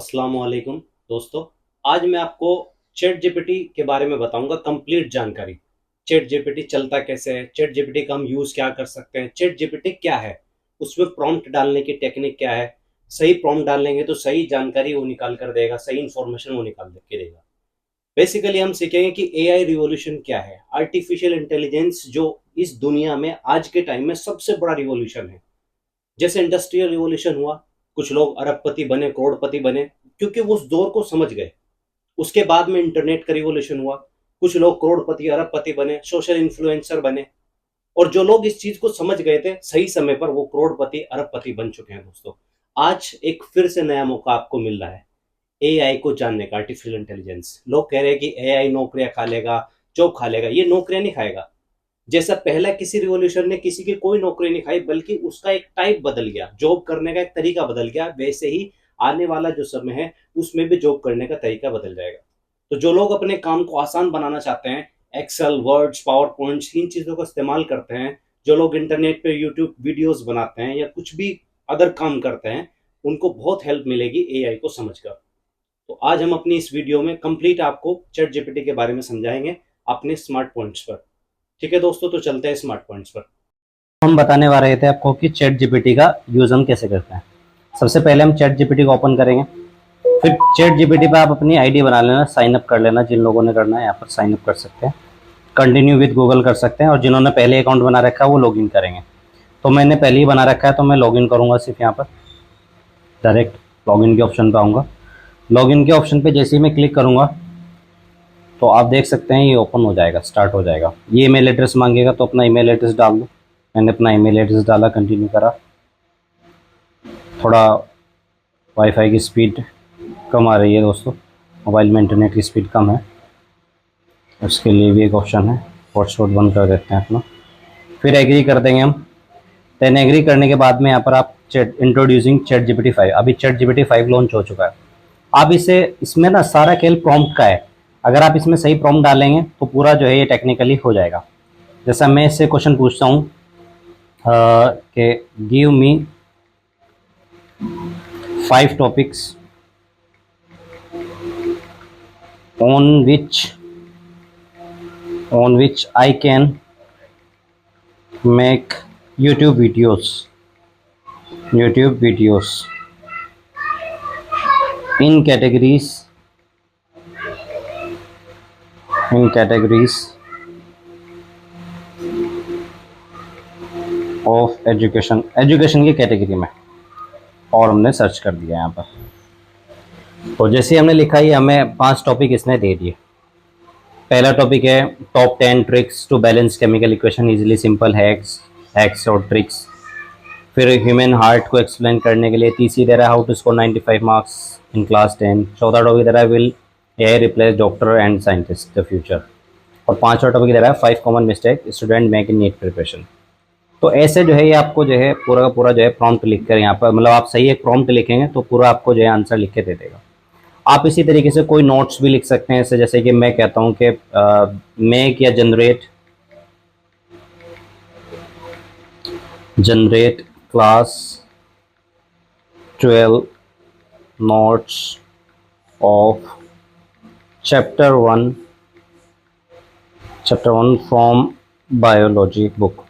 अस्सलाम वालेकुम दोस्तों। आज मैं आपको चैट जीपीटी के बारे में बताऊंगा कंप्लीट जानकारी। चैट जीपीटी चलता कैसे है, चैट जीपीटी का हम यूज़ क्या कर सकते हैं, चैट जीपीटी क्या है, उसमें प्रॉम्प्ट डालने की टेक्निक क्या है। सही प्रॉम्प्ट डालेंगे तो सही जानकारी वो निकाल कर देगा, सही इन्फॉर्मेशन वो निकाल के देगा। बेसिकली हम सीखेंगे कि एआई रिवॉल्यूशन क्या है। आर्टिफिशियल इंटेलिजेंस जो इस दुनिया में आज के टाइम में सबसे बड़ा रिवॉल्यूशन है। जैसे इंडस्ट्रियल रिवॉल्यूशन हुआ, कुछ लोग अरबपति बने, करोड़पति बने, क्योंकि वो उस दौर को समझ गए। उसके बाद में इंटरनेट का रिवॉल्यूशन हुआ, कुछ लोग करोड़पति अरबपति बने, सोशल इन्फ्लुएंसर बने। और जो लोग इस चीज को समझ गए थे सही समय पर, वो करोड़पति अरबपति बन चुके हैं दोस्तों। आज एक फिर से नया मौका आपको मिल रहा है एआई को जानने का। आर्टिफिशियल इंटेलिजेंस, लोग कह रहे हैं कि एआई नौकरियां खा लेगा, जॉब खा लेगा। ये नौकरियां नहीं खाएगा। जैसा पहला किसी रिवॉल्यूशन ने किसी की कोई नौकरी नहीं खाई, बल्कि उसका एक टाइप बदल गया, जॉब करने का एक तरीका बदल गया, वैसे ही आने वाला जो समय है उसमें भी जॉब करने का तरीका बदल जाएगा। तो जो लोग अपने काम को आसान बनाना चाहते हैं, एक्सेल, वर्ड्स, पावर पॉइंट्स, इन चीज़ों का इस्तेमाल करते हैं, जो लोग इंटरनेट पे यूट्यूब वीडियोस बनाते हैं या कुछ भी अदर काम करते हैं, उनको बहुत हेल्प मिलेगी एआई को समझकर। तो आज हम अपनी इस वीडियो में कंप्लीट आपको चैट जीपीटी के बारे में समझाएंगे अपने स्मार्ट पॉइंट्स पर। ठीक है दोस्तों, तो चलते हैं स्मार्ट पॉइंट्स पर। हम बताने वाले थे आपको कि चैट जीपीटी का यूज़ हम कैसे करते हैं। सबसे पहले हम चैट जीपीटी को ओपन करेंगे। फिर चैट जीपीटी पे आप अपनी आईडी बना लेना, साइन अप कर लेना। जिन लोगों ने करना है यहाँ पर साइन अप कर सकते हैं, कंटिन्यू विद गूगल कर सकते हैं, और जिन्होंने पहले अकाउंट बना रखा है वो लॉगिन करेंगे। तो मैंने पहले ही बना रखा है तो मैं लॉगिन करूँगा। सिर्फ यहाँ पर डायरेक्ट लॉगिन के ऑप्शन पर आऊँगा। लॉगिन के ऑप्शन पर जैसे ही मैं क्लिक करूँगा तो आप देख सकते हैं ये ओपन हो जाएगा, स्टार्ट हो जाएगा। ये ईमेल एड्रेस मांगेगा तो अपना ईमेल एड्रेस डाल दो। मैंने अपना ईमेल एड्रेस डाला, कंटिन्यू करा। थोड़ा वाईफाई की स्पीड कम आ रही है दोस्तों, मोबाइल में इंटरनेट की स्पीड कम है, उसके लिए भी एक ऑप्शन है। हॉटस्पॉट बंद कर देते हैं अपना। फिर एग्री कर देंगे हम। देन एग्री करने के बाद में यहाँ पर आप चैट इंट्रोड्यूसिंग चैट जीपीटी 5, अभी चैट जीपीटी 5 लॉन्च हो चुका है। आप इसे, इसमें ना सारा खेल प्रॉम्प्ट का है। अगर आप इसमें सही प्रॉम्प्ट डालेंगे तो पूरा जो है ये टेक्निकली हो जाएगा। जैसा मैं इससे क्वेश्चन पूछता हूँ कि give me 5 topics on which I can make YouTube videos in categories of education की कैटेगरी में, और हमने सर्च कर दिया यहाँ पर। तो जैसे हमने लिखा ही हमें 5 टॉपिक इसने दे दिए। पहला टॉपिक है top 10 tricks to balance chemical equation easily, simple hacks और ट्रिक्स। फिर ह्यूमन हार्ट को एक्सप्लेन करने के लिए 30 दे रहा है, how to score 95 marks in class 10। चौथा टॉपिक दे रहा है will AI replace doctor and scientist the future. और पांचवा टॉपिक दे रहा है 5 common mistake student make in NEET preparation. तो ऐसे जो है ये आपको जो है पूरा का पूरा जो है प्रॉम्प्ट लिख कर यहाँ पर, मतलब आप सही एक प्रॉम्प्ट लिखेंगे तो पूरा आपको जो है आंसर लिख के दे देगा। आप इसी तरीके से कोई नोट्स भी लिख सकते हैं, ऐसे जैसे कि मैं कहता हूँ कि मेक या generate class 12 notes of chapter 1 from biology book.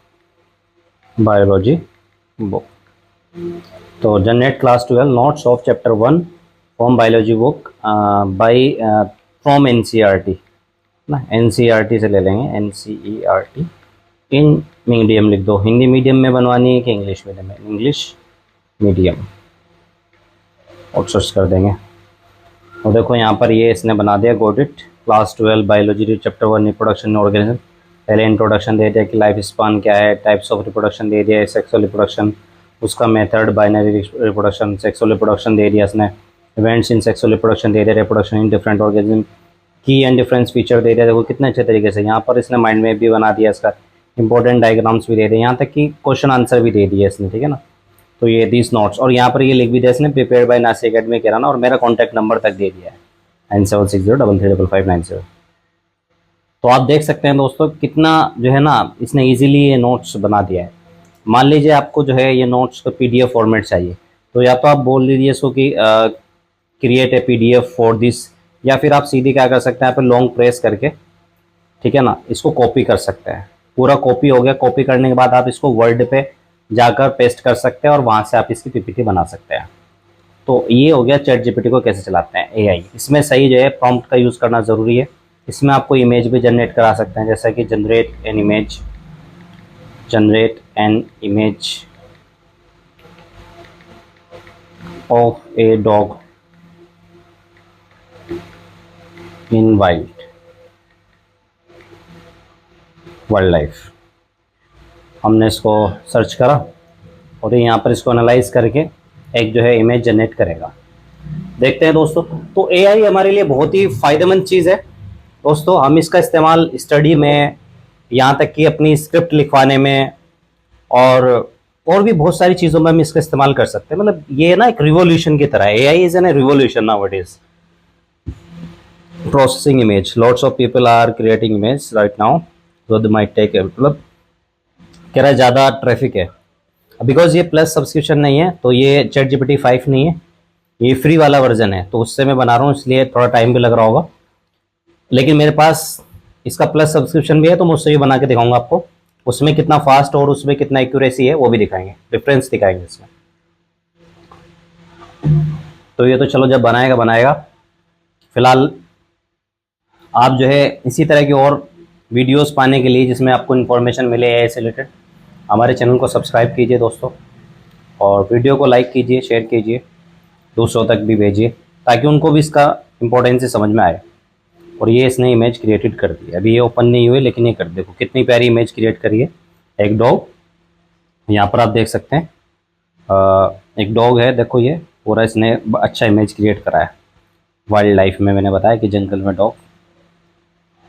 तो generate class 12 notes of chapter 1 from biology book by from NCERT ना, एनसीईआरटी से ले लेंगे, एनसीईआरटी। इन मीडियम लिख दो, हिंदी मीडियम में बनवानी है कि इंग्लिश मीडियम में, इंग्लिश मीडियम, और सर्च कर देंगे। और देखो यहाँ पर ये इसने बना दिया, got it. Class 12 biology chapter 1 reproduction organism. पहले इंट्रोडक्शन दे दिया कि लाइफ स्पान क्या है, टाइप्स ऑफ रिप्रोडक्शन दे दिया, सेक्सुअल रिप्रोडक्शन, उसका method, binary reproduction, sexual reproduction they दिया इसने, events in sexual reproduction they दिया, रिप्रोडक्शन इन डिफरेंट ऑर्गेनिज्म, की एंड डिफरेंस फीचर दे दिया। देखो कितने अच्छे तरीके से यहाँ पर इसने माइंड मैप भी बना दिया, इसका इंपॉर्टेंट डायग्राम्स भी दे दिए, यहाँ तक कि क्वेश्चन आंसर भी दे दिया इसने, ठीक है ना। तो ये दिस नोट्स, और यहाँ पर ये लिख भी दिया इसने, प्रिपेयर बाय नासी एकेडमी कह रहा ना, और मेरा कॉन्टैक्ट नंबर तक दे दिया है 9760335590। तो आप देख सकते हैं दोस्तों कितना जो है ना इसने इजीली ये नोट्स बना दिया है। मान लीजिए आपको जो है ये नोट्स का पीडीएफ फॉर्मेट चाहिए, तो या तो आप बोल दीजिए इसको कि create a PDF for this, या फिर आप सीधी क्या कर सकते हैं, यहाँ पे लॉन्ग प्रेस करके, ठीक है ना, इसको कॉपी कर सकते हैं। पूरा कॉपी हो गया। कॉपी करने के बाद आप इसको वर्ड पे जाकर पेस्ट कर सकते हैं और वहाँ से आप इसकी PPT बना सकते हैं। तो ये हो गया चैट जीपीटी को कैसे चलाते हैं, AI। इसमें सही जो है प्रॉम्प्ट का यूज़ करना ज़रूरी है। इसमें आपको इमेज भी जनरेट करा सकते हैं, जैसा कि generate an image of a dog in wild life. हमने इसको सर्च करा और यहाँ पर इसको एनालाइज करके एक जो है इमेज जनरेट करेगा। देखते हैं दोस्तों। तो AI हमारे लिए बहुत ही फ़ायदेमंद चीज़ है दोस्तों। हम इसका इस्तेमाल स्टडी में, यहाँ तक कि अपनी स्क्रिप्ट लिखवाने में, और भी बहुत सारी चीज़ों में हम इसका इस्तेमाल कर सकते हैं। मतलब ये ना एक रिवॉल्यूशन की तरह है। AI is an revolution nowadays. Processing image, lots of people are creating image right now, so they might take, मतलब कह रहा है ज़्यादा ट्रैफिक है। बिकॉज ये प्लस सब्सक्रिप्शन नहीं है, तो ये चैट जीपीटी 5 नहीं है, ये फ्री वाला वर्जन है, तो उससे मैं बना रहा हूँ, इसलिए थोड़ा टाइम भी लग रहा होगा। लेकिन मेरे पास इसका प्लस सब्सक्रिप्शन भी है, तो मैं उससे भी बना के दिखाऊंगा आपको। उसमें कितना फास्ट और उसमें कितना एक्यूरेसी है वो भी दिखाएंगे, डिफरेंस दिखाएंगे इसमें। तो ये तो चलो जब बनाएगा बनाएगा। फिलहाल आप जो है इसी तरह की और वीडियोस पाने के लिए, जिसमें आपको इन्फॉर्मेशन मिले AI से रिलेटेड, हमारे चैनल को सब्सक्राइब कीजिए दोस्तों, और वीडियो को लाइक कीजिए, शेयर कीजिए, दूसरों तक भी भेजिए, ताकि उनको भी इसका इम्पोर्टेंस समझ में आए। और ये इसने इमेज क्रिएटेड कर दी है। अभी ये ओपन नहीं हुई, लेकिन ये कर, देखो कितनी प्यारी इमेज क्रिएट करी है। एक डॉग, यहाँ पर आप देख सकते हैं, एक डॉग है, देखो ये पूरा इसने अच्छा इमेज क्रिएट करा है। वाइल्ड लाइफ में मैंने बताया कि जंगल में डॉग,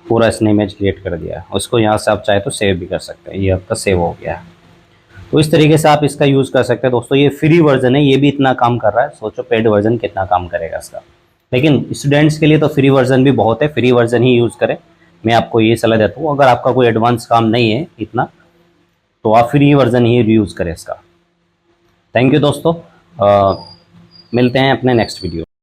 पूरा इसने इमेज क्रिएट कर दिया है। उसको यहाँ से आप चाहे तो सेव भी कर सकते हैं। ये आपका सेव हो गया है। तो इस तरीके से आप इसका यूज़ कर सकते हैं दोस्तों। ये फ्री वर्जन है, ये भी इतना काम कर रहा है, सोचो पेड वर्जन कितना काम करेगा इसका। लेकिन स्टूडेंट्स के लिए तो फ्री वर्जन भी बहुत है, फ्री वर्जन ही यूज़ करें, मैं आपको ये सलाह देता हूँ। अगर आपका कोई एडवांस काम नहीं है इतना, तो आप फ्री वर्जन ही यूज़ करें इसका। थैंक यू दोस्तों। मिलते हैं अपने नेक्स्ट वीडियो।